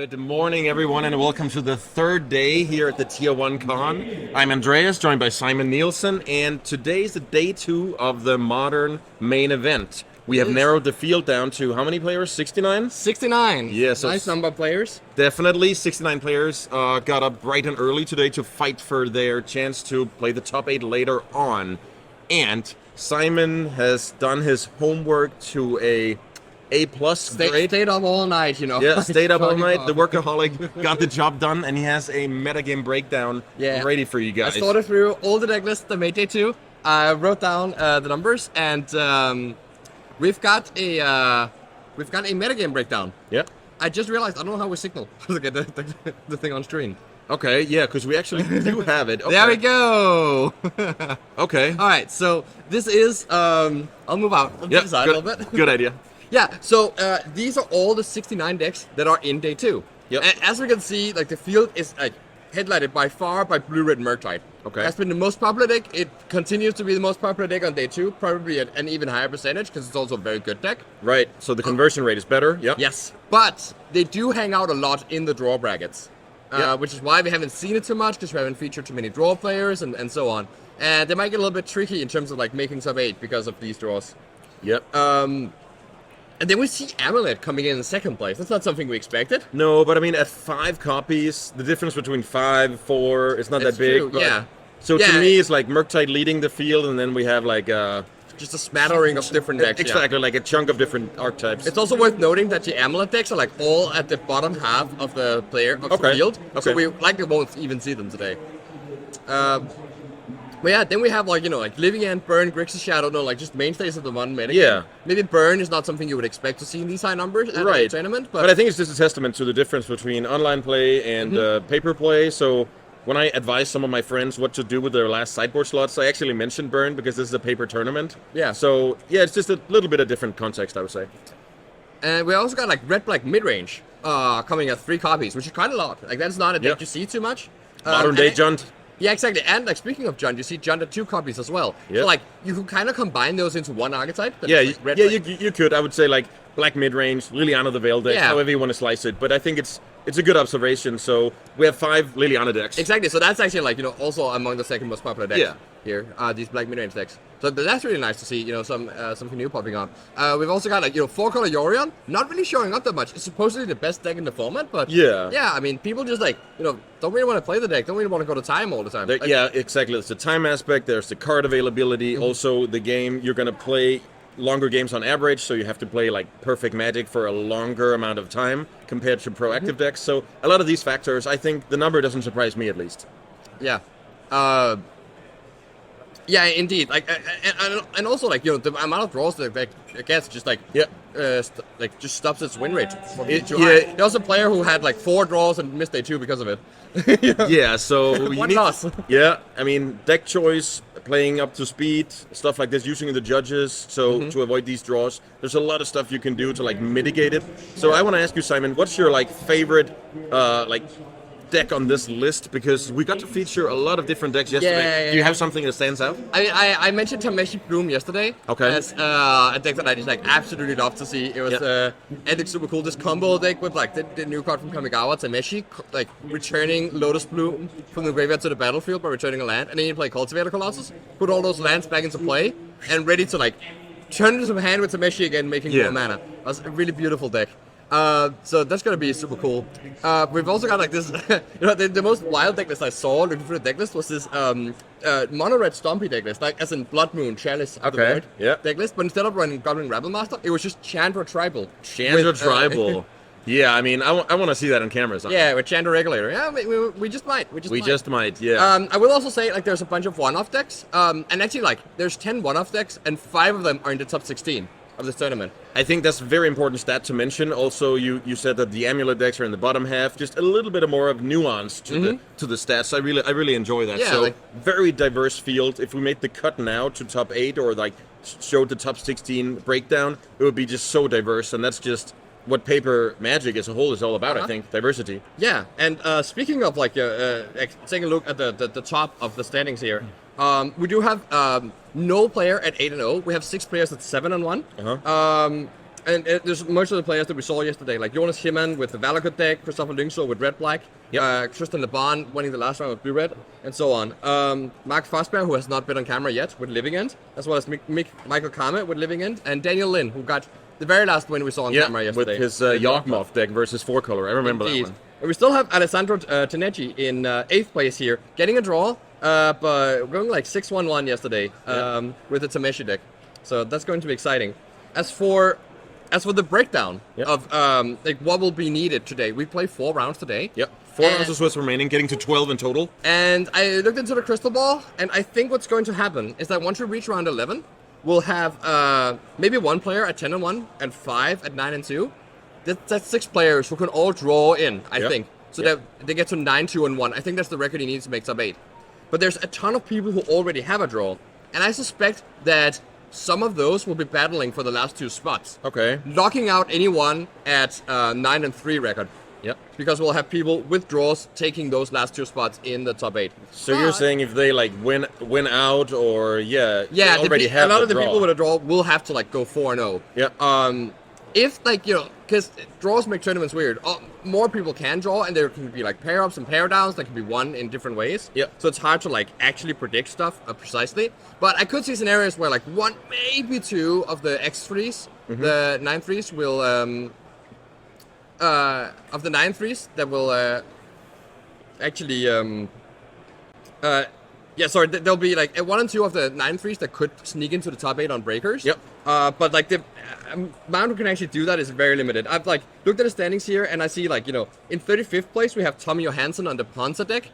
Good morning, everyone, and welcome to the third day here at the Tier1CON. I'm Andreas, joined by Simon Nielsen, and today's the day 2 of the modern main event. We have narrowed the field down to how many players? 69? 69. Yeah, so nice number of players. Definitely 69 players got up bright and early today to fight for their chance to play the top 8 later on. And Simon has done his homework to A+ grade. Stayed up all night, you know. Yeah, stayed up all night. The workaholic got the job done, and he has a metagame breakdown ready for you guys. I sorted through all the deck lists that made day 2. I wrote down the numbers, and we've got a metagame breakdown. Yep. I just realized I don't know how we signal to get the thing on screen. Okay, yeah, because we actually do have it. Okay. There we go. Okay. All right, so this is I'll move out to the side a little bit. Good idea. Yeah, so these are all the 69 decks that are in day 2. Yep. And as we can see, like the field is headlighted by far by Blue-Red Murktide. Okay. That's been the most popular deck. It continues to be the most popular deck on day 2, probably at an even higher percentage because it's also a very good deck. Right, so the conversion rate is better. Yep. Yes, but they do hang out a lot in the draw brackets, which is why we haven't seen it too much because we haven't featured too many draw players and so on. And they might get a little bit tricky in terms of like making sub 8 because of these draws. Yep. And then we see Amulet coming in second place. That's not something we expected. No, but I mean, at 5 copies, the difference between 5, 4 is not that big. True, yeah. So to me, it's like Murktide leading the field, and then we have like just a smattering of different decks. Exactly, like a chunk of different archetypes. It's also worth noting that the Amulet decks are like all at the bottom half of the the field. Okay. So we likely won't even see them today. But yeah, then we have like, like Living End, Burn, Grixis Shadow, like just mainstays of the modern meta. Yeah. Maybe Burn is not something you would expect to see in these high numbers at a tournament. But I think it's just a testament to the difference between online play and paper play. So when I advise some of my friends what to do with their last sideboard slots, I actually mentioned Burn because this is a paper tournament. Yeah. So yeah, it's just a little bit of different context, I would say. And we also got like Red-Black Midrange coming at 3 copies, which is quite a lot. Like that's not a deck you see too much. Modern day Junt. Yeah, exactly. And like speaking of Junt, you see Junt at 2 copies as well. Yep. So like you can kind of combine those into one archetype. Yeah, you could. I would say like Black Midrange, Liliana the Veil deck, however you want to slice it. But I think it's a good observation. So we have 5 Liliana decks. Exactly. So that's actually like also among the second most popular decks here. These Black Midrange decks. So that's really nice to see. Something new popping on. We've also got like 4-color Yorion, not really showing up that much. It's supposedly the best deck in the format, but yeah. I mean, people just like don't really want to play the deck. Don't really want to go to time all the time. Yeah, exactly. There's the time aspect. There's the card availability. Also, the game you're gonna play longer games on average, so you have to play like Perfect Magic for a longer amount of time compared to proactive decks. So a lot of these factors, I think the number doesn't surprise me at least. Yeah. Yeah, indeed. Like, and also like the amount of draws that it gets just like just stops its win rate. There's also a player who had like 4 draws and missed day 2 because of it. Yeah, so one loss. Yeah, I mean deck choice, playing up to speed, stuff like this, using the judges to avoid these draws. There's a lot of stuff you can do to like mitigate it. So I want to ask you, Simon, what's your like favorite deck on this list, because we got to feature a lot of different decks yesterday. Do you have something that stands out? I mentioned Tameshi Bloom yesterday. Okay. As a deck that I just like absolutely love to see. It was I think super cool. This combo deck with like the new card from Kamigawa, Tameshi, like returning Lotus Bloom from the graveyard to the battlefield by returning a land, and then you play Cultivator Colossus, put all those lands back into play, and ready to like turn into some hand with Tameshi again, making more mana. That's a really beautiful deck. So that's gonna be super cool. We've also got like this, the most wild deck list I saw looking through the deck list was this mono red Stompy deck list, like as in Blood Moon, Chalice of the Void deck list, but instead of running Goblin Rabble Master, it was just Chandra Tribal. Tribal. Yeah, I mean, I want to see that on camera. Yeah, with Chandra Regulator. Yeah, we just might. We just might, yeah. I will also say, like, there's a bunch of one-off decks, and actually, like, there's 10 one-off decks, and 5 of them are in the top 16 of this tournament. I think that's a very important stat to mention. Also, you said that the Amulet decks are in the bottom half. Just a little bit more of nuance to the stats. I really enjoy that. Yeah, so very diverse field. If we made the cut now to top 8 or like showed the top 16 breakdown, it would be just so diverse, and that's just what paper Magic as a whole is all about. I think diversity. Yeah, and speaking of like taking a look at the top of the standings here, we do have no player at 8-0. We have 6 players at 7-1. And there's most of the players that we saw yesterday, like Jonas Himman with the Valakut deck, Christopher Lyngso with red-black, Tristan LeBon winning the last round with blue-red, and so on. Mark Fosberg, who has not been on camera yet, with Living End, as well as Michael Kame with Living End, and Daniel Lin, who got the very last win we saw on camera yesterday. With his Yawgmoth deck versus 4-color. I remember that one. And we still have Alessandro Tenechi in 8th place here, getting a draw, but going like 6-1-1 yesterday with the Tameshi deck. So that's going to be exciting. As for the breakdown of like what will be needed today, we play 4 rounds today. Yep. 4 rounds of Swiss remaining, getting to 12 in total. And I looked into the crystal ball, and I think what's going to happen is that once we reach round 11, we'll have maybe 1 player at 10-1 and 5 at 9-2. That's 6 players who can all draw in, I think. So that they get to 9-2-1. I think that's the record he needs to make top 8. But there's a ton of people who already have a draw. And I suspect that some of those will be battling for the last 2 spots. Okay. Locking out anyone at 9-3 record. Yep. Because we'll have people with draws taking those last 2 spots in the top 8. So you're saying if they like win out or they have a lot of the draw. people with a draw will have to like go 4-0. Yeah. If like because draws make tournaments weird. More people can draw, and there can be like pair ups and pair downs that can be won in different ways. Yeah. So it's hard to like actually predict stuff precisely. But I could see scenarios where like 1, maybe 2 of the X3s, the 9-3s will of the 9-3s that will actually there'll be like 1 and 2 of the 9-3s that could sneak into the top 8 on breakers. Yep. But like the amount who can actually do that is very limited. I've like looked at the standings here, and I see like in 35th place we have Tommy Johansson on the Ponza deck.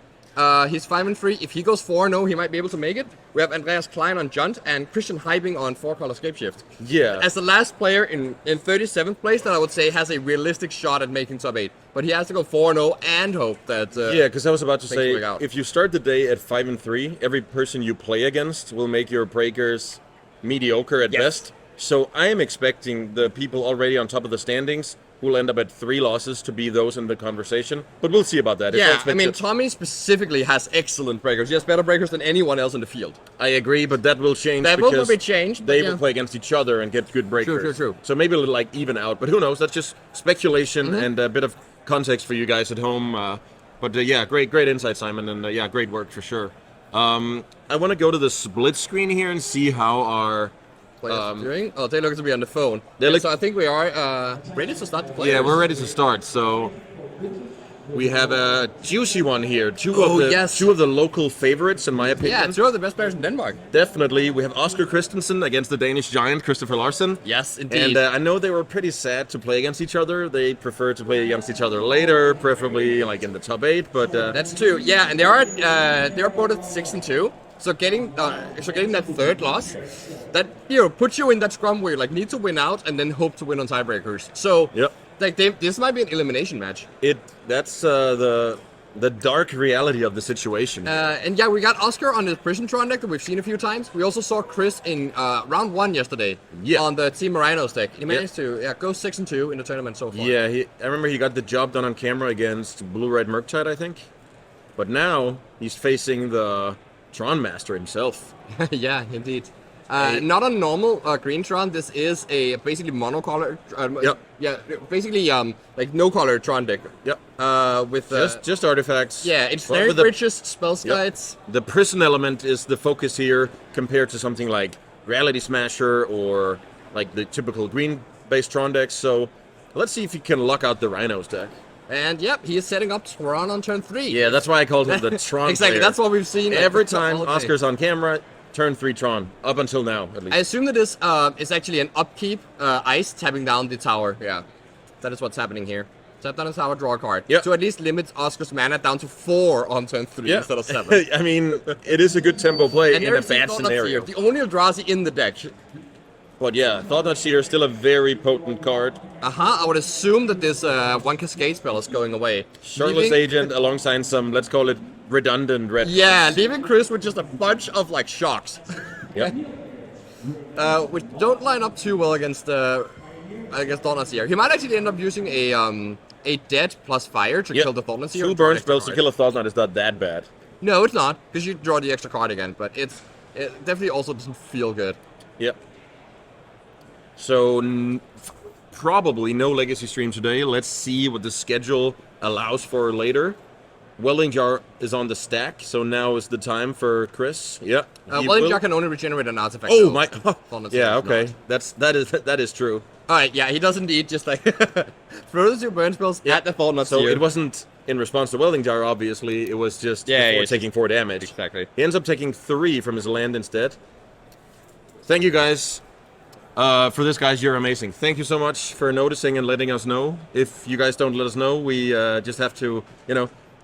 He's 5-3. If he goes 4-0, he might be able to make it. We have Andreas Klein on Junt and Christian Hyping on 4-color Scapeshift. Yeah. As the last player in 37th place, that I would say has a realistic shot at making top 8. But he has to go 4-0 and hope that. Because I was about to say, work out. if you start the day at 5-3, every person you play against will make your breakers mediocre at best. So I am expecting the people already on top of the standings will end up at 3 losses to be those in the conversation. But we'll see about that. I mean, Tommy specifically has excellent breakers. He has better breakers than anyone else in the field. I agree, but that will change. That will be changed. They will play against each other and get good breakers. True. So maybe it'll like even out. But who knows? That's just speculation and a bit of context for you guys at home. Great insight, Simon, and great work for sure. I want to go to the split screen here and see how our players doing. Oh, they look to be on the phone. So I think we are ready to start the play. Yeah, we're ready to start. So we have a juicy one here. Two of the local favorites, in my opinion. Yeah, 2 of the best players in Denmark. Definitely. We have Oscar Christensen against the Danish giant Christopher Larsen. Yes, indeed. And I know they were pretty sad to play against each other. They prefer to play against each other later, preferably like in the top 8. But that's true. Yeah, and they are both at 6-2. So getting that 3rd loss, that puts you in that scrum where you like need to win out and then hope to win on tiebreakers. So this might be an elimination match. That's the dark reality of the situation. And we got Oscar on the Prisotron deck that we've seen a few times. We also saw Chris in round 1 yesterday on the Team Marinos deck. He managed to go 6-2 in the tournament so far. Yeah, I remember he got the job done on camera against Blue Red Murktide, I think. But now he's facing the Tron Master himself. Yeah, indeed. Not a normal green Tron. This is a basically monocolor. Yeah, basically like no color Tron deck. Yep. With just artifacts. Yeah, it's Snare Bridges, Spell Guides. The prison element is the focus here compared to something like Reality Smasher or like the typical green-based Tron decks. So let's see if he can lock out the Rhinos deck. And he is setting up Tron on turn 3. Yeah, that's why I called him the Tron Exactly, player. that's what we've seen. Every time Oscar's on camera, turn 3 Tron. Up until now, at least. I assume that this is actually an upkeep ice tapping down the tower. Yeah, that is what's happening here. Tap down the tower, draw a card. Yep. To at least limit Oscar's mana down to 4 on turn 3 instead of 7. I mean, it is a good tempo play and in a bad scenario. The only Eldrazi in the deck. But yeah, Thought Knot Seer is still a very potent card. I would assume that this 1 Cascade spell is going away. Shirtless Agent alongside some, let's call it, redundant red. Yeah, leaving Chris with just a bunch of like shocks. Yep. Which don't line up too well against Thought Knot Seer. He might actually end up using a dead plus fire to kill the Thought Knot Seer. 2 burn spells to kill a Thought Knot is not that bad. No, it's not, because you draw the extra card again, but it definitely also doesn't feel good. Yep. So probably no Legacy stream today. Let's see what the schedule allows for later. Welding Jar is on the stack, so now is the time for Chris. Yeah. Welding Jar can only regenerate an artifact. Oh though. my! Thought Yeah, it's okay. not. That is true. All right, yeah, he does indeed just like throw the 2 burn spells at the Thought Not So Seer. it wasn't in response to Welding Jar, obviously. It was just before taking 4 damage. Exactly. He ends up taking 3 from his land instead. Thank you guys. For this, guys, you're amazing. Thank you so much for noticing and letting us know. If you guys don't let us know, we just have to,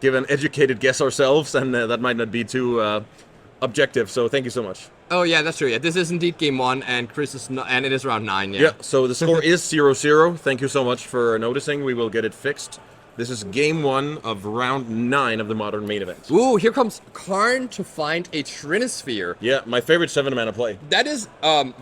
give an educated guess ourselves, and that might not be too objective. So thank you so much. Oh yeah, that's true. Yeah, this is indeed game 1, and Chris is and it is round 9. Yeah. Yeah. So the score is 0-0. Thank you so much for noticing. We will get it fixed. This is game 1 of round 9 of the modern main event. Ooh, here comes Karn to find a Trinisphere. Yeah, my favorite 7-mana play. That is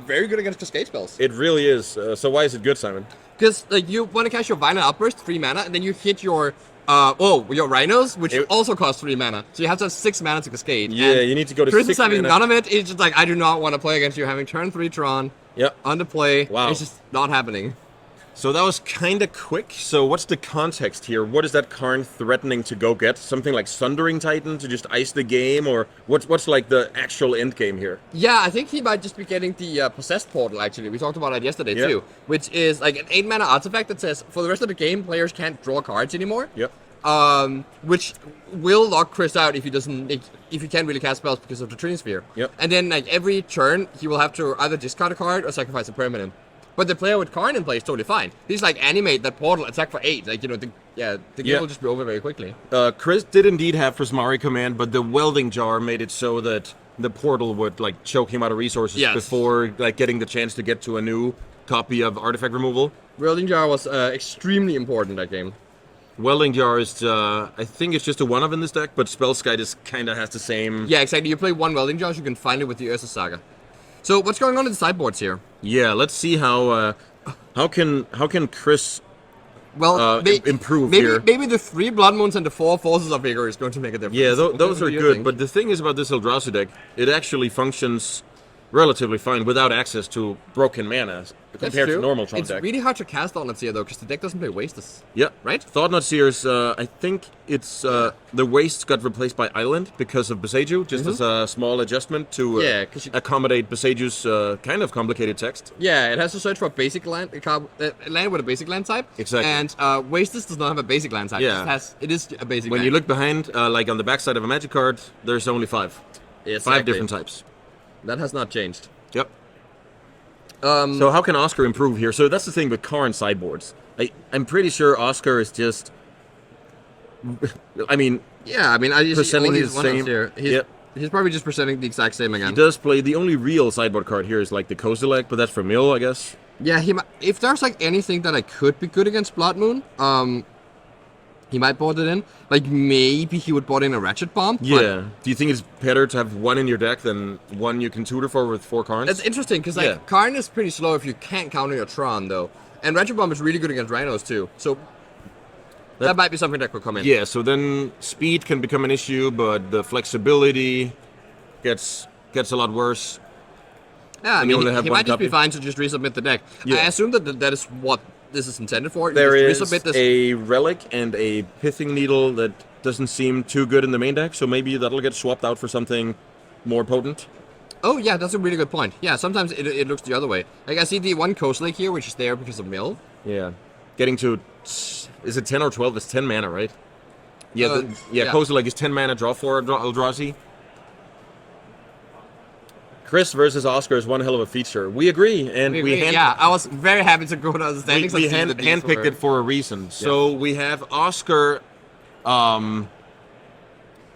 very good against Cascade spells. It really is. So why is it good, Simon? Because like you want to cast your Violent Outburst, 3 mana, and then you hit your your Rhinos, which also cost 3 mana. So you have to have 6 mana to Cascade. Yeah, and you need to go to Chris 6 is having mana. none of it. It's just like, I do not want to play against you having turn 3 Tron. Yep. On the play. Wow. It's just not happening. So that was kind of quick. So what's the context here? What is that Karn threatening to go get? Something like Sundering Titan to just ice the game? Or what's like the actual end game here? Yeah, I think he might just be getting the Possessed Portal, actually. We talked about it yesterday, too. Which is like an 8 mana artifact that says, for the rest of the game, players can't draw cards anymore. Yep. Which will lock Chris out if he doesn't, if he can't really cast spells because of the Trinisphere. Yep. And then like every turn, he will have to either discard a card or sacrifice a permanent. But the player with Karn in play is totally fine. He's like animate that portal, attack for 8. Like, the game will just be over very quickly. Chris did indeed have Prismari command, but the Welding Jar made it so that the portal would like choke him out of resources before like getting the chance to get to a new copy of artifact removal. Welding Jar was extremely important that game. Welding Jar is, I think it's just a one-of in this deck, but Spellskite is kind of has the same... Yeah, exactly. You play 1 Welding Jar, you can find it with the Ursa Saga. So what's going on in the sideboards here? Yeah, let's see how can Chris improve here. Maybe the 3 Blood Moons and the 4 Forces of Vigor is going to make a difference. Yeah, those are good, think? but the thing is about this Eldrazi deck, it actually functions relatively fine without access to broken mana compared to normal Tron It's deck. really hard to cast on Seer though, because the deck doesn't play Wastes. Yeah, right? Thought Not Seers, I think it's the Wastes got replaced by Island because of Beseju, just as a small adjustment to accommodate Beseju's kind of complicated text. Yeah, it has to search for a basic land, land with a basic land type. Exactly. And Wastes does not have a basic land type. Yeah. It is a basic When land. you look behind, like on the backside of a Magic card, there's only 5. Exactly. 5 different types. That has not changed. Yep. So how can Oscar improve here? So that's the thing with Karn sideboards. I'm pretty sure Oscar is just... presenting his same... Here. He's probably just presenting the exact same again. He does play... The only real sideboard card here is like the Kozilek, but that's for Mill, I guess. Yeah, if there's like anything that I could be good against Blood Moon, he might board it in. Like, maybe he would board in a Ratchet Bomb. Yeah. Do you think it's better to have 1 in your deck than 1 you can tutor for with 4 Karns? That's interesting, because Karn is pretty slow if you can't counter your Tron, though. And Ratchet Bomb is really good against Rhinos, too. So that might be something that could come in. Yeah, so then speed can become an issue, but the flexibility gets a lot worse. Yeah, I mean, he might just be copy. fine to just resubmit the deck. Yeah. I assume that is what this is intended for. There is is a Relic and a Pithing Needle that doesn't seem too good in the main deck, so maybe that'll get swapped out for something more potent. Oh, yeah, that's a really good point. Yeah, sometimes it looks the other way. Like, I see the 1 Coast Lake here, which is there because of Mill. Yeah. Getting to... Is it 10 or 12? It's 10 mana, right? Yeah, yeah. Coastal Lake is 10 mana, draw 4 Eldrazi. Chris versus Oscar is one hell of a feature. We agree, and I was very happy to go to understanding. We handpicked it for a reason. Yeah. So we have Oscar. Yeah,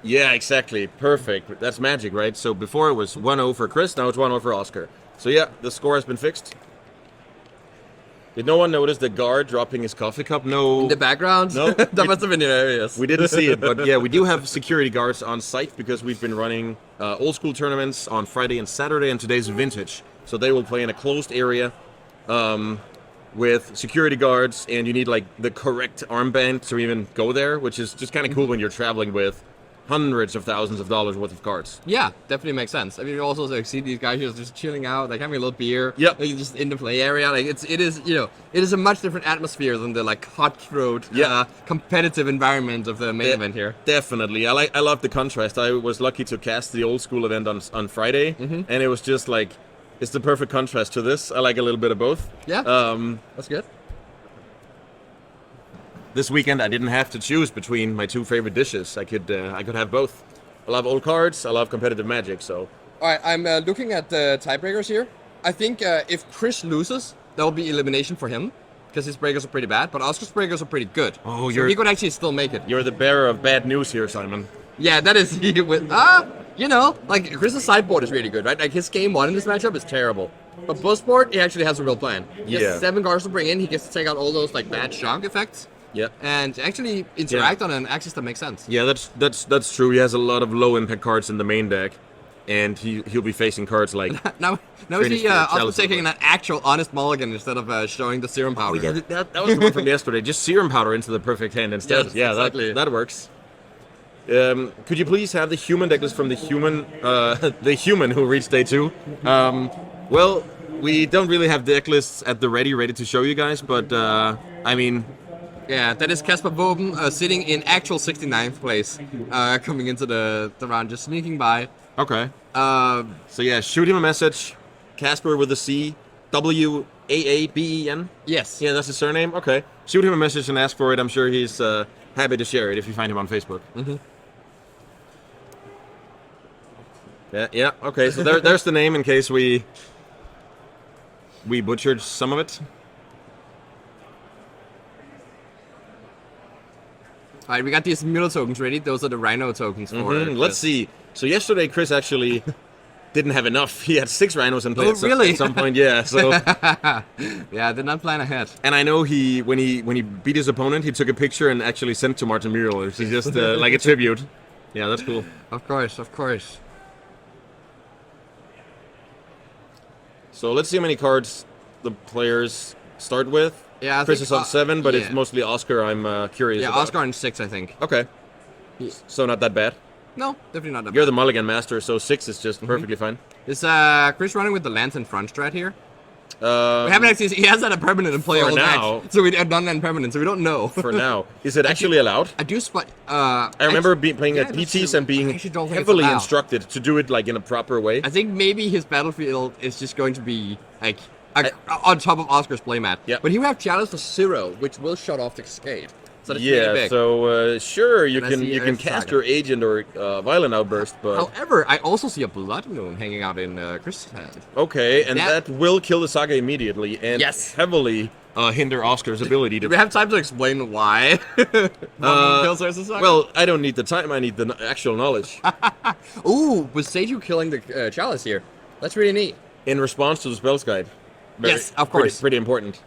exactly. Perfect. That's magic, right? So before it was 1-0 for Chris, now it's 1-0 for Oscar. So yeah, the score has been fixed. Did no one notice the guard dropping his coffee cup? No. In the background? No. That must have been hilarious. We didn't see it, but yeah, we do have security guards on site because we've been running old school tournaments on Friday and Saturday, and today's vintage. So they will play in a closed area with security guards, and you need like the correct armband to even go there, which is just kind of cool when you're traveling with hundreds of thousands of dollars worth of cards. Yeah, definitely makes sense. I mean, you also like see these guys just chilling out, like having a little beer. Yep. Like, just in the play area. Like it is a much different atmosphere than the like cutthroat, competitive environment of the main event here. Definitely, I love the contrast. I was lucky to cast the old school event on Friday, and it was just like it's the perfect contrast to this. I like a little bit of both. Yeah. That's good. This weekend, I didn't have to choose between my two favorite dishes. I could have both. I love old cards. I love competitive Magic. So, all right, I'm looking at the tiebreakers here. I think if Chris loses, that will be elimination for him because his breakers are pretty bad. But Oscar's breakers are pretty good. Oh, so he could actually still make it. You're the bearer of bad news here, Simon. Yeah, that is like Chris's sideboard is really good, right? Like his game one in this matchup is terrible. But Bush board, he actually has a real plan. He has 7 cards to bring in. He gets to take out all those like bad shock effects. Yeah. And actually interact on an axis that makes sense. Yeah, that's true. He has a lot of low impact cards in the main deck, and he'll be facing cards like now is he also taking an actual honest mulligan instead of showing the serum powder? Oh, yeah, that was the one from yesterday. Just serum powder into the perfect hand instead. Yes, yeah, exactly. that works. Could you please have the human deck list from the human who reached day 2? Well, we don't really have deck lists at the ready to show you guys, but I mean. Yeah, that is Kasper Woben sitting in actual 69th place, coming into the round, just sneaking by. Okay. So yeah, shoot him a message. Casper with a C, Waaben. Yes. Yeah, that's his surname. Okay. Shoot him a message and ask for it. I'm sure he's happy to share it if you find him on Facebook. Mm-hmm. Yeah. Okay. So there's the name in case we butchered some of it. All right, we got these Miller tokens ready. Those are the Rhino tokens for Let's see. So yesterday, Chris actually didn't have enough. He had 6 rhinos in play really? at some point. Yeah. So yeah, I did not plan ahead. And I know when he beat his opponent, he took a picture and actually sent to Martin Muriel. It's just like a tribute. Yeah, that's cool. Of course. So let's see how many cards the players start with. Yeah, Chris is on 7, but it's mostly Oscar. I'm curious. Yeah, about. Oscar on 6, I think. Okay. So not that bad. No, definitely not that bad. You're the mulligan master, so 6 is just perfectly fine. Is Chris running with the Lantern front strat here? We Uh, haven't actually. He has that a permanent in play For all now. match, so we have done that in permanent, so we don't know. For now, is it actually allowed? I do spot. I remember playing at that's PTs true. and being I actually don't think it's heavily allowed. instructed to do it like in a proper way. I think maybe his battlefield is just going to be like on top of Oscar's playmat. Yeah. But he will have Chalice for 0, which will shut off the Cascade. So that's Yeah, really big. so sure you And I can see you can Earth cast Saga. your agent or violent outburst, but However, I also see a Blood Moon hanging out in Chris' hand. okay, and That- that will kill the saga immediately and Yes. heavily hinder Oscar's ability Do to. we have time to explain why? kills Ursa Saga? Well, I don't need the time; I need the actual knowledge. Ooh, was Seiju killing the Chalice here? That's really neat. In response to the Spells Guide. Yes, of course. Pretty important.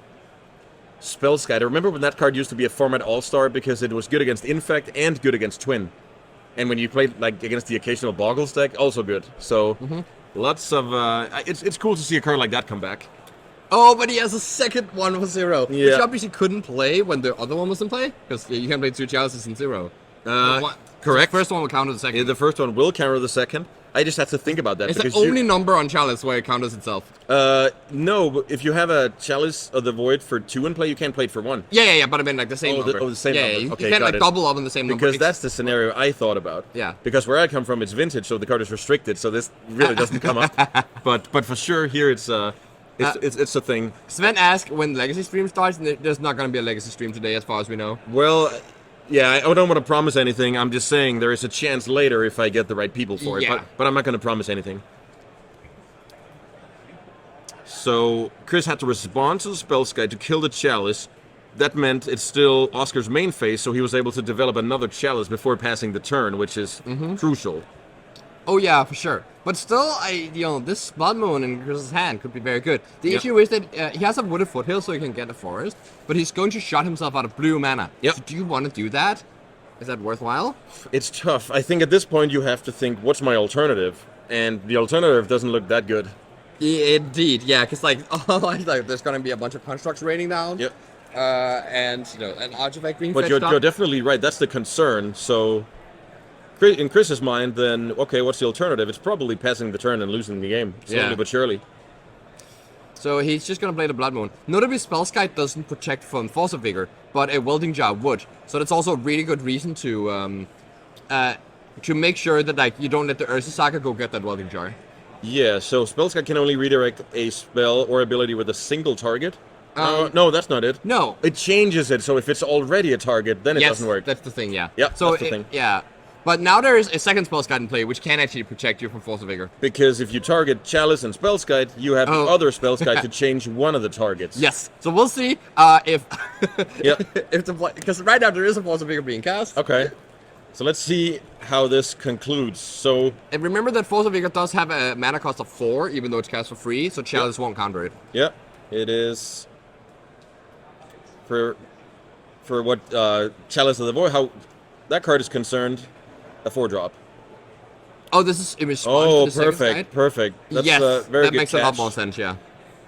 Spells Guide. I remember when that card used to be a format all-star because it was good against Infect and good against Twin. And when you played like against the occasional Boggles deck, also good. So lots of it's cool to see a card like that come back. Oh, but he has a second one for 0. Yeah. Which obviously couldn't play when the other one was in play, because you can play 2 Chalices in 0. Correct. The first one will counter the second. Yeah, the first one will counter the second. I just have to think about that. It's the because only number on Chalice where it counters itself. no, but if you have a Chalice of the Void for 2 in play, you can't play it for 1. Yeah, but I mean like the same number. The same number. You Okay, can't got like it. double up on the same number. Because that's the scenario I thought about. Yeah. Because where I come from, it's vintage, so the card is restricted, so this really doesn't come up. But for sure, here it's a thing. Sven asked when Legacy stream starts, and there's not going to be a Legacy stream today as far as we know. Well, yeah, I don't want to promise anything. I'm just saying there is a chance later if I get the right people for it. Yeah. But I'm not going to promise anything. So Chris had to respond to the Spells Guide to kill the Chalice. That meant it's still Oscar's main phase, so he was able to develop another Chalice before passing the turn, which is crucial. Oh yeah, for sure. But still, this Blood Moon in Chris's hand could be very good. The issue is that he has a wooded foothill, so he can get a forest, but he's going to shut himself out of blue mana. Yep. So do you want to do that? Is that worthwhile? It's tough. I think at this point you have to think, what's my alternative? And the alternative doesn't look that good. Indeed, yeah, because there's going to be a bunch of constructs raining down. Yep. And an artifact being But fetched you're definitely right. That's the concern. So in Chris's mind, then okay, what's the alternative? It's probably passing the turn and losing the game slowly but surely. So he's just gonna play the Blood Moon. Notably, Spellskite doesn't protect from Force of Vigor, but a Welding Jar would. So that's also a really good reason to make sure that like you don't let the Ursa Saga go get that Welding Jar. Yeah, so Spellskite can only redirect a spell or ability with a single target. No, that's not it. No. It changes it, so if it's already a target, then it doesn't work. That's the thing, yeah. Yep, so that's the thing. Yeah. But now there is a second Spellskite in play, which can actually protect you from Force of Vigor. Because if you target Chalice and Spellskite, you have the other Spellskite to change one of the targets. Yes. So we'll see if... Because right now there is a Force of Vigor being cast. Okay. So let's see how this concludes. So... And remember that Force of Vigor does have a mana cost of 4, even though it's cast for free, so Chalice won't counter it. Yeah, it is... For what Chalice of the Void, how that card is concerned, a 4-drop. Oh, this is in response to the perfect, perfect. That's yes, very that good makes catch. a lot more sense, yeah.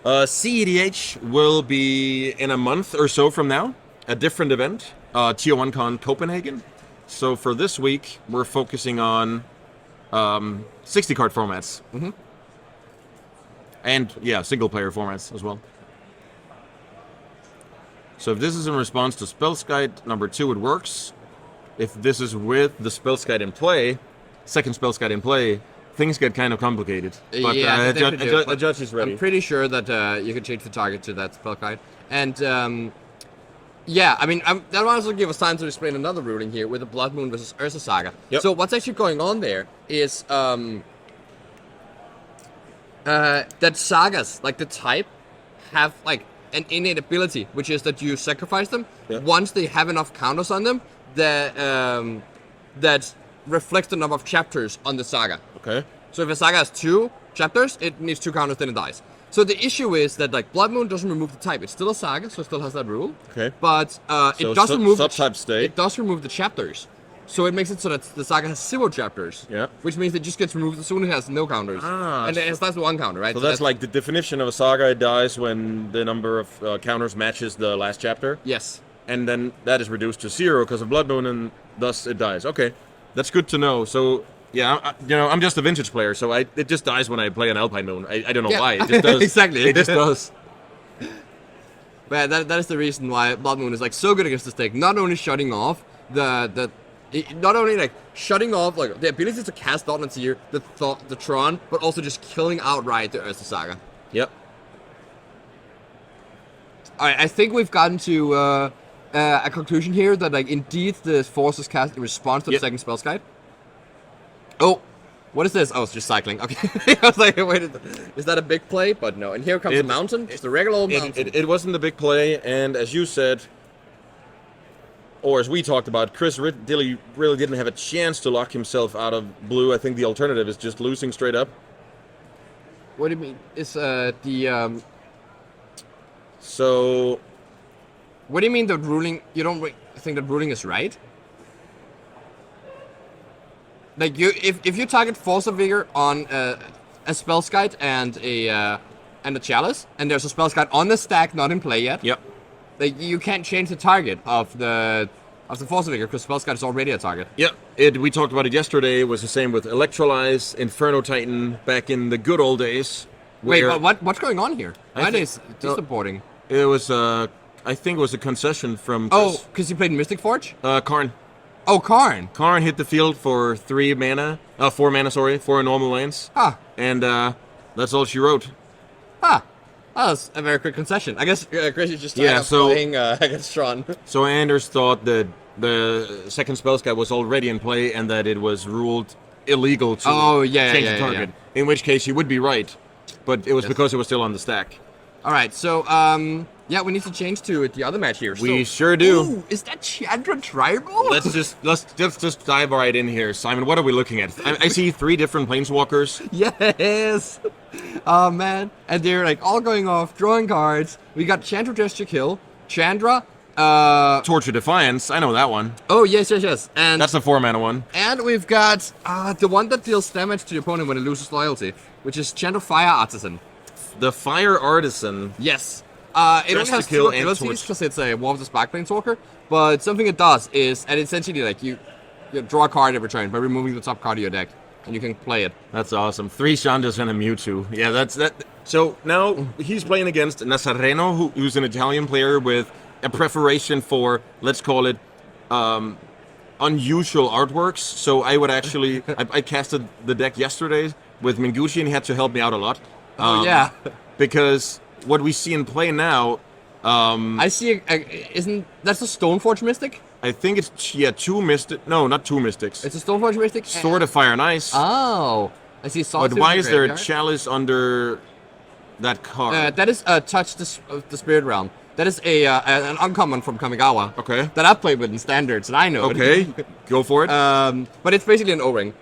CEDH will be in a month or so from now, a different event, Tier1CON Copenhagen. So for this week, we're focusing on 60-card formats. Mm-hmm. And, yeah, single-player formats as well. So if this is in response to Spellskite number 2, it works. If this is with the Spellskite in play, second Spellskite in play, things get kind of complicated. But yeah, the judge is ready. I'm pretty sure that you can change the target to that Spellskite. And, yeah, I mean, that will also give us time to explain another ruling here with the Blood Moon versus Ursa Saga. Yep. So what's actually going on there is that sagas, like the type, have, like, an innate ability, which is that you sacrifice them once they have enough counters on them that reflects the number of chapters on the saga. Okay. So if a saga has 2 chapters, it needs 2 counters, then it dies. So the issue is that like Blood Moon doesn't remove the type. It's still a saga, so it still has that rule. Okay. But it does remove subtype state. It does remove the chapters. So it makes it so that the saga has 0 chapters. Yeah. Which means it just gets removed as soon as it has no counters. And it starts with 1 counter, right? So that's like the definition of a saga. It dies when the number of counters matches the last chapter. Yes. And then that is reduced to 0 because of Blood Moon, and thus it dies. Okay, that's good to know. So yeah, I'm just a vintage player, so it just dies when I play an Alpine Moon. I don't know why. It just does. Exactly. It just does. But that is the reason why Blood Moon is like so good against the stick. Not only shutting off not only like shutting off like the ability to cast Thought and Seer, the Tron, but also just killing outright the Ursa Saga. Yep. Alright, I think we've gotten to a conclusion here that like indeed the force is cast in response to the second Spellskite. Oh, what is this? Oh, it's just cycling. Okay. I was like, wait, is that a big play? But no. And here comes the mountain. Just a regular old mountain. It wasn't a big play, and as you said, or as we talked about, Chris really didn't have a chance to lock himself out of blue. I think the alternative is just losing straight up. What do you mean? Is So... What do you mean the ruling... You don't think that ruling is right? Like, if you target Force of Vigor on a Spellskite and a Chalice, and there's a Spellskite on the stack, not in play yet. Yep. Like, you can't change the target of the Force of Vigor because Spellskite is already a target. Yep. We talked about it yesterday. It was the same with Electrolyze, Inferno Titan, back in the good old days. Wait, but what's going on here? Why is disappointing? It was, I think it was a concession from Chris. Chris. Oh, because you played Mystic Forge? Karn. Oh, Karn. Karn hit the field for 4 mana, 4 normal lands. And that's all she wrote. That was a very quick concession. I guess Chris is just playing against Tron. So Anders thought that the second Spellskite was already in play and that it was ruled illegal to change the target. In which case he would be right, but it was because it was still on the stack. All right, so we need to change to the other match here. We sure do. Ooh, is that Chandra Tribal? Let's just dive right in here, Simon. What are we looking at? I see 3 different planeswalkers. Yes. Oh man, and they're like all going off, drawing cards. We got Chandra Gesture Kill, Chandra, Torture Defiance. I know that one. Oh yes, and that's a 4 mana one. And we've got the one that deals damage to the opponent when it loses loyalty, which is Chandra Fire Artisan. The Fire Artisan. Yes. It only has 2 abilities because it's a War of the Spark Planeswalker, but something it does is, and essentially like you you draw a card every turn by removing the top card of your deck, and you can play it. That's awesome. 3 Chandras and a Mewtwo. Yeah, that's that. So now he's playing against Nazareno, who's an Italian player with a preparation for, let's call it, unusual artworks. So I would actually, I casted the deck yesterday with Minguchi, and he had to help me out a lot. Yeah. Because what we see in play now, I see. Isn't that's a Stoneforge Mystic? I think it's 2 Mystics. No, not 2 Mystics. It's a Stoneforge Mystic. Sword of Fire and Ice. Oh, I see. But why is there a chalice under that card? That is Touch the Spirit Realm. That is an uncommon from Kamigawa. Okay. That I've played with in standards, and I know Okay, go for it. But it's basically an O-ring.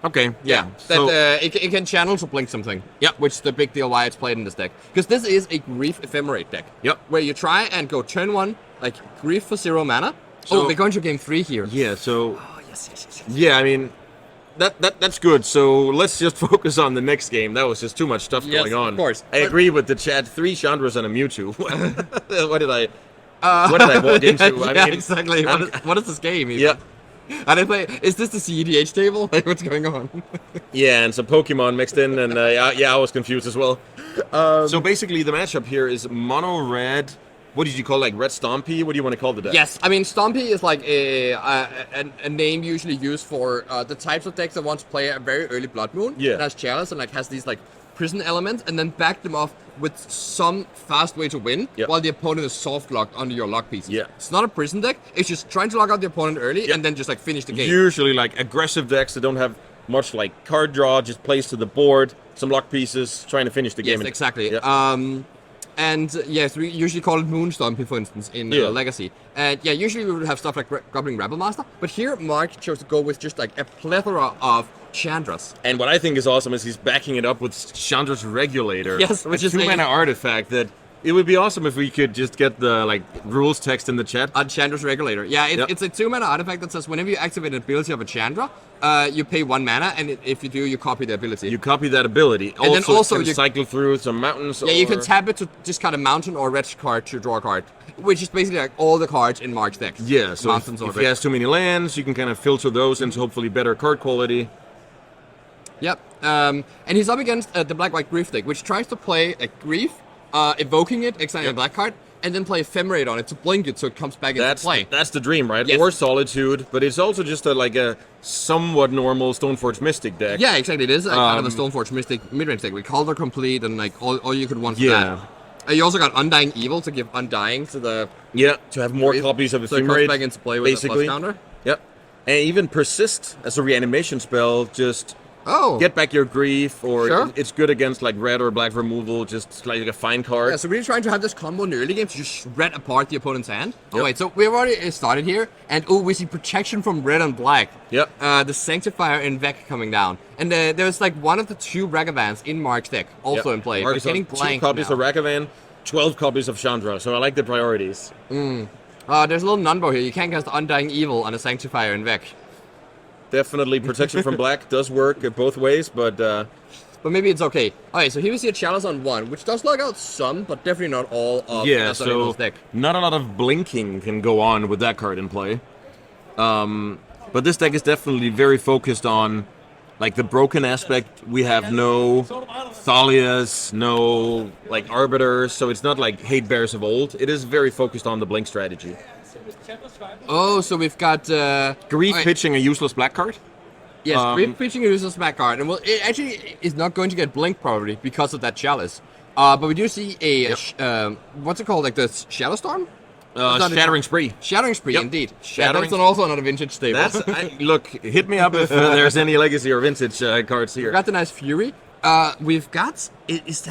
Okay, yeah. That it can channel to blink something. Yep. Which is the big deal why it's played in this deck. Because this is a Grief Ephemerate deck. Yep. Where you try and go turn 1, like Grief for 0 mana. So- we're going to game 3 here. Yeah, so... Oh, yes. Yeah, I mean, that's good. So let's just focus on the next game. That was just too much stuff Yes, going on. of course. I agree with the chat. 3 Chandras and a Mewtwo. What did I walk into? I yeah, mean, exactly. What is this game? Even? Yeah. I didn't play. Is this the CEDH table? Like, what's going on? Yeah, and some Pokemon mixed in, and I was confused as well. So basically, the matchup here is mono red. What did you call, like, red Stompy? What do you want to call the deck? Yes, I mean Stompy is like a name usually used for the types of decks that want to play a very early Blood Moon. Yeah. It has Chalice and like has these like prison elements, and then back them off with some fast way to win, Yep. while the opponent is soft locked under your lock pieces. Yeah. It's not a prison deck. It's just trying to lock out the opponent early Yep. and then just like finish the game. Usually, like, aggressive decks that don't have much, like, card draw, just plays to the board, some lock pieces, trying to finish the game. Yes, exactly. Yeah. And yes, we usually call it Moon Stompy, for instance, in Yeah. Legacy. And yeah, usually we would have stuff like Goblin Rebel Master, but here Mark chose to go with just like a plethora of Chandras. And what I think is awesome is he's backing it up with Chandra's Regulator. Yes, which a is a- 2-mana artifact that it would be awesome if we could just get the, like, rules text in the chat. A Chandra's Regulator. Yeah, Yep. it's a 2-mana artifact that says whenever you activate an ability of a Chandra, you pay 1 mana, and if you do, you copy the ability. You copy that ability. And then also you can you- cycle through some mountains. Yeah, you can or- tap it to discard a mountain or a red card to draw a card, which is basically like all the cards in Mark's deck. Yeah, so mountains if or he has too many lands, you can kind of filter those into hopefully better card quality. Yep. And he's up against the Black-White Grief deck, which tries to play a Grief, evoking it, exiling a black card, and then play Ephemerate on it to blink it so it comes back into play. That's the dream, right? Yes. Or Solitude, but it's also just a somewhat normal Stoneforge Mystic deck. Yeah, exactly. It is kind of a Stoneforge Mystic mid-range deck with Calder Complete and like all you could want for Yeah. that. You also got Undying Evil to give Undying to the... Yeah, to have more Grief, copies of so it comes Ephemerate. back into play with basically. a plus counter. Yep. And even Persist as a reanimation spell, just Oh! get back your grief, or Sure. it's good against like red or black removal, just like a fine card. Yeah, so we're trying to have this combo in the early game to just shred apart the opponent's hand. Oh Yep. wait, so we've already started here, and we see protection from red and black. Yep. The Sanctifier and Vec coming down, and there's like one of the 2 Ragavans in Mark's deck also Yep. in play. Mark We're is on getting 2 blank copies now. of Ragavan, 12 copies of Chandra, so I like the priorities. There's a little Nunbo here. You can't cast Undying Evil on a Sanctifier and Vec. Definitely protection from black does work both ways, but But maybe it's okay. Okay, so here we see a Chalice on 1, which does lock out some, but definitely not all of yeah, Nazareno's so deck. not a lot of blinking can go on with that card in play. But this deck is definitely very focused on like the broken aspect. We have no Thalias, no like Arbiters, so it's not like Hate Bears of old. It is very focused on the blink strategy. Oh, so we've got... Grief alright. pitching a useless black card? Yes, Grief pitching a useless back card, and well, it actually is not going to get blinked probably because of that Chalice. But we do see a what's it called, like the Shadow Storm? not a- Shattering Spree. Shattering Spree, Yep. indeed. Shattering- That's also not a vintage stable. Look, hit me up if there's any legacy or vintage cards We've here. got the nice Fury. We've got is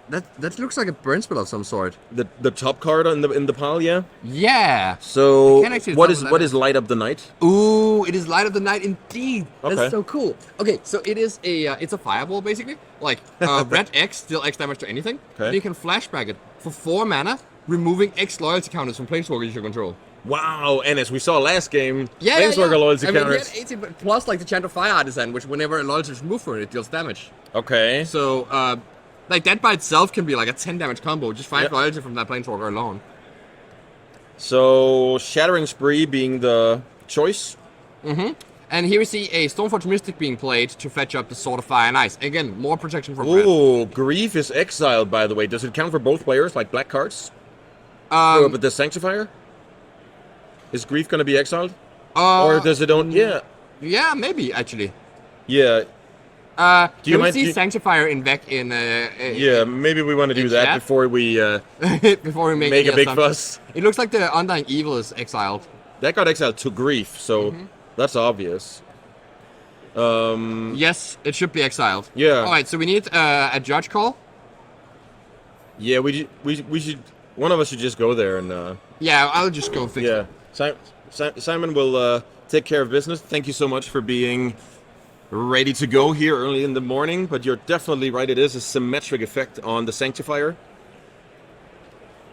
that looks like a burn spell of some sort. The top card in the pile, yeah. Yeah. So can't actually what tell is what what that is Light Up the Night? Ooh, it is Light of the Night indeed. Okay. That's so cool. Okay, so it is it's a fireball basically. Like red X, deal X damage to anything. Okay. And you can flashback it for 4 mana, removing X loyalty counters from planeswalkers you control. Wow! And as we saw last game, Yeah, Planeswalker loyalty I mean, counters. he had 18, but plus like the Chant of Fire Artisan, which whenever a loyalty is removed from it, it deals damage. Okay. So like that by itself can be like a 10 damage combo, just 5 Yep. loyalty from that planeswalker alone. So Shattering Spree being the choice. And here we see a Stoneforge Mystic being played to fetch up the Sword of Fire and Ice. Again, more protection from red. Ooh, Grief is exiled, by the way. Does it count for both players, like black cards? But the Sanctifier? Is Grief going to be exiled? Or does it don't? Yeah. Yeah, maybe, actually. Yeah. Do you see Sanctifier in Vec in... yeah, maybe we want to do that chat? before we before we make make a any big assumptions. fuss. It looks like the Undying Evil is exiled. That got exiled to Grief, so that's obvious. Yes, it should be exiled. Yeah. Alright, so we need a judge call. Yeah, we should... One of us should just go there and... Yeah, I'll just go fix it. Yeah. Simon will take care of business. Thank you so much for being ready to go here early in the morning, but you're definitely right. It is a symmetric effect on the Sanctifier.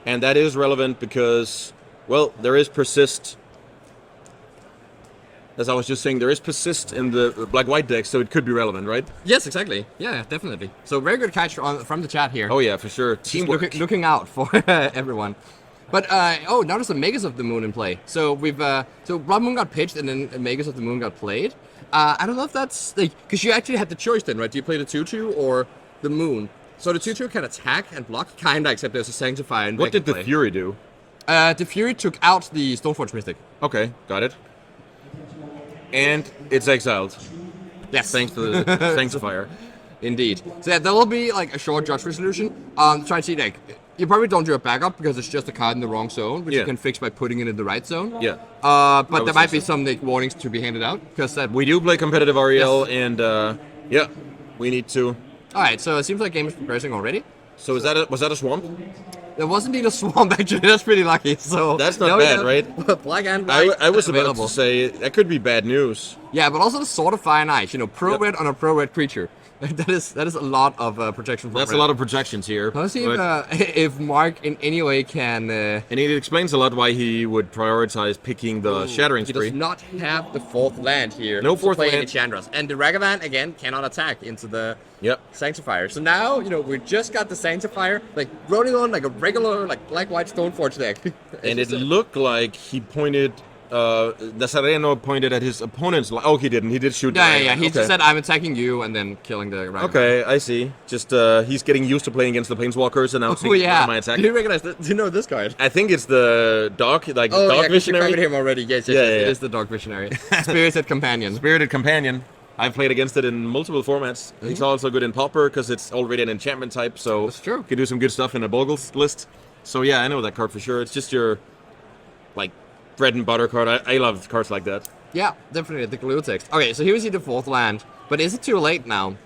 And that is relevant because, well, there is persist. As I was just saying, there is persist in the black-white deck, so it could be relevant, right? Yes, exactly. Yeah, definitely. So very good catch from the chat here. Oh yeah, for sure. Teamwork. Looking out for everyone. But now there's a Magus of the Moon in play. So we've so Blood Moon got pitched and then Magus of the Moon got played. I don't know if that's like because you actually had the choice then, right? Do you play the 2/2 or the Moon? So the 2/2 can attack and block, kinda, except there's a Sanctifier. And What did the Fury do? The Fury took out the Stoneforge Mystic. Okay, got it. And it's exiled. Yes, Thanks to the Sanctifier. Indeed. So yeah, there will be like a short judge resolution. Try to see like you probably don't do a backup because it's just a card in the wrong zone, which you can fix by putting it in the right zone. Yeah. But there might be some like warnings to be handed out because that We do play competitive REL, and yeah, we need to. All right, so it seems like game is progressing already. So was that a swamp? There was indeed a swamp actually. That's pretty lucky. So That's not bad, right? Black and white. I was available. about to say that could be bad news. Yeah, but also the Sword of Fire and Ice. You know, pro red on a pro red creature. that is a lot of protection. From That's red. a lot of projections here. Let's see if Mark in any way can. And it explains a lot why he would prioritize picking the Shattering He Spree. does not have the fourth land here. No to fourth play land. any Chandras. And the Ragavan again cannot attack into the Yep. Sanctifier. So now, you know, we just got the Sanctifier, like running on like a regular like black-white Stoneforge deck. And it looked like he pointed. Nazareno pointed at his opponent's. Oh, he didn't. He did shoot. Yeah. He Okay. just said, "I'm attacking you," and then killing the Ragavan. Okay, I see. Just he's getting used to playing against the Planeswalkers, and now Oh yeah. my attack. Do you recognize this? Do you know this card? I think it's the dog, like Oh dog yeah, visionary. you covered him already. Yes, Yeah. It is the Dog Visionary. Spirited Companion. Spirited Companion. I've played against it in multiple formats. It's also good in Pauper because it's already an enchantment type, so That's true. you can do some good stuff in a Boggles list. So yeah, I know that card for sure. It's just your like bread and butter card. I love cards like that. Yeah, definitely the glue text. Okay, so here we see the fourth land, but is it too late now?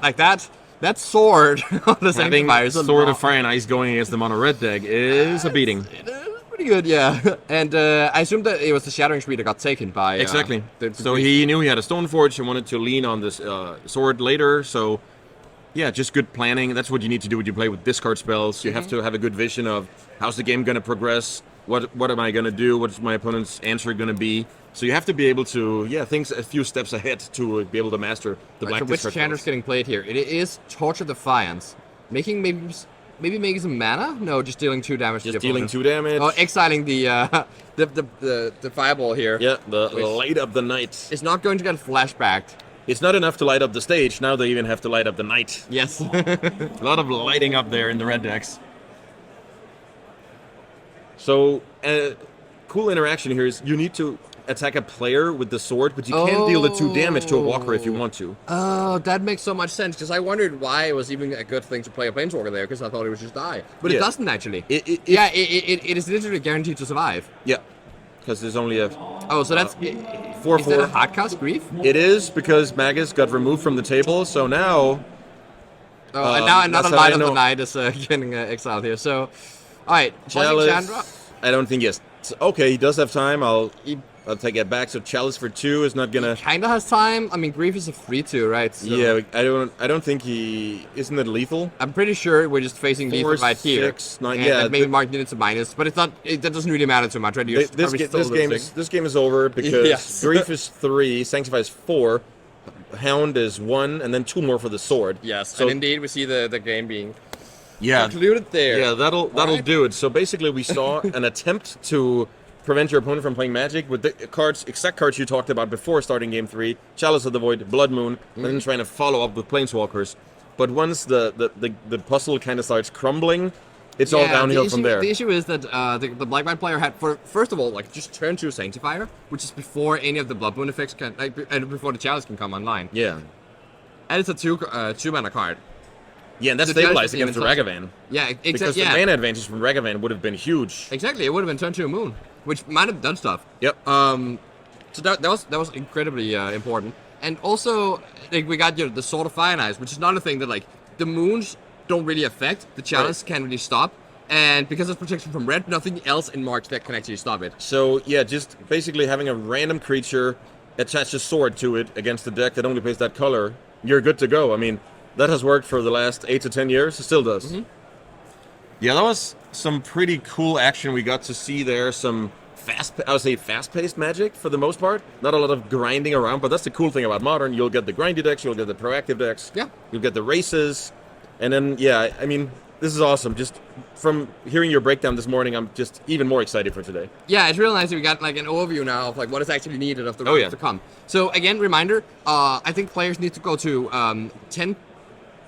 Like that sword of the Having Sanctifier is a Sword lot. of Fire and Ice going against the mono red deck is a beating. It is pretty good, yeah. And I assume that it was the Shattering Spree that got taken by... Exactly. the So he knew he had a Stoneforge and wanted to lean on this sword later. So yeah, just good planning. That's what you need to do when you play with discard spells. You have to have a good vision of how's the game going to progress. What am I going to do? What's my opponent's answer going to be? So you have to be able to, think a few steps ahead to be able to master the black So which discard Chandra's spells. getting played here? It is Torture Defiance. Making maybe making some mana? No, just dealing 2 damage to Just the dealing opponent. 2 damage. Oh, exiling the fireball here. Yeah, the Which- light up the night. It's not going to get flashbacked. It's not enough to light up the stage. Now they even have to light up the night. Yes. A lot of lighting up there in the red decks. So, cool interaction here is you need to attack a player with the sword, but you can deal the 2 damage to a walker if you want to. Oh, that makes so much sense, because I wondered why it was even a good thing to play a Planeswalker there, because I thought it would just die. But it Yeah. doesn't, actually. It It is literally guaranteed to survive. Yeah, because there's only a Oh, so that's... 4/4. Is that a hard cast Grief? It is because Magus got removed from the table, so now Oh, and now another that's how Light I of the know. Night is getting exiled here, so... Alright, Chalice. Chandra. I don't think yes. Okay, he does have time. I'll take it back. So Chalice for 2 is not gonna. Kinda has time. I mean, Grief is a 3/2, right? So Yeah, I don't think he isn't it lethal. I'm pretty sure we're just facing 4, lethal right here. 6, 9. And Yeah, maybe Mark needs a minus, but it's not. That doesn't really matter too much, right? You're probably still this game is over because Yes. Grief is 3, Sanctify is 4, Hound is 1, and then 2 more for the sword. Yes, So and indeed we see the game being included there. Yeah, that'll Alright. do it. So basically, we saw an attempt to prevent your opponent from playing Magic with the exact cards you talked about before starting Game 3, Chalice of the Void, Blood Moon, and then trying to follow up with Planeswalkers. But once the puzzle kind of starts crumbling, it's all downhill from there. The issue is that the black-white player had, first of all, like just turn 2 Sanctifier, which is before any of the Blood Moon effects can, and before the Chalice can come online. Yeah. And it's a 2-mana card. Yeah, and that's The Chalice stabilizing against the isn't Ragavan. Yeah, Because exactly. the mana advantage from Ragavan would have been huge. Exactly, it would have been turn 2 Moon, which might have done stuff. Yep. So that was incredibly important. And also, like, we got the Sword of Fire and Ice, which is not a thing that, like, the moons don't really affect. The Chalice can't really stop. And because it's protection from red, nothing else in March that can actually stop it. So, yeah, just basically having a random creature attach a sword to it against the deck that only plays that color, you're good to go. I mean, that has worked for the last 8 to 10 years. It still does. Mm-hmm. Yeah, that was some pretty cool action we got to see there. Some fast-paced Magic for the most part. Not a lot of grinding around, but that's the cool thing about Modern. You'll get the grindy decks, you'll get the proactive decks. Yeah. You'll get the races. And then, yeah, I mean, this is awesome. Just from hearing your breakdown this morning, I'm just even more excited for today. Yeah, it's really nice that we got like an overview now of like what is actually needed of the Oh, yeah. to come. So again, reminder, I think players need to go to 10,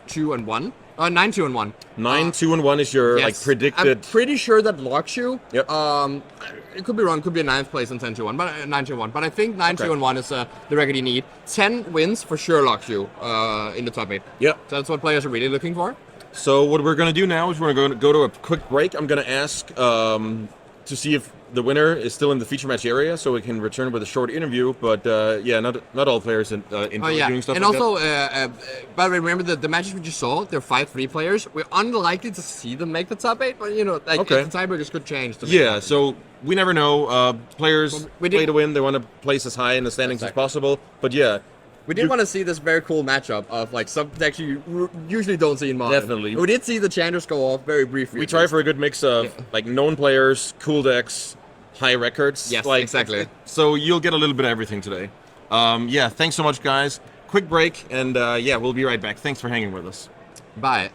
2, and 1. 9, 2, and 1. 9, 2, and 1 is your like predicted. I'm pretty sure that locks you. Yep. It could be wrong. Could be a 9th place in 10, 2, 1, but 9, 2, 1. But I think 9, 2, and 1 is the record you need. 10 wins for sure locks you in the top 8. Yep. So that's what players are really looking for. So what we're going to do now is we're going to go to a quick break. I'm going to ask to see if the winner is still in the feature match area, so we can return with a short interview. But yeah, not all players enjoy doing stuff. And like also, by the way, remember the matches we just saw. They're 5-3 players. We're unlikely to see them make the top 8, but you know, like Okay. the tiebreakers could change. Yeah, so we never know. Players We play did- to win. They want to place as high in the standings as possible. But yeah, we did want to see this very cool matchup of like some decks you usually don't see in Modern. Definitely. We did see the Chandras go off very briefly. we try for a good mix of like known players, cool decks, high records. Yes, like, exactly. So you'll get a little bit of everything today. Yeah, thanks so much, guys. Quick break, and yeah, we'll be right back. Thanks for hanging with us. Bye.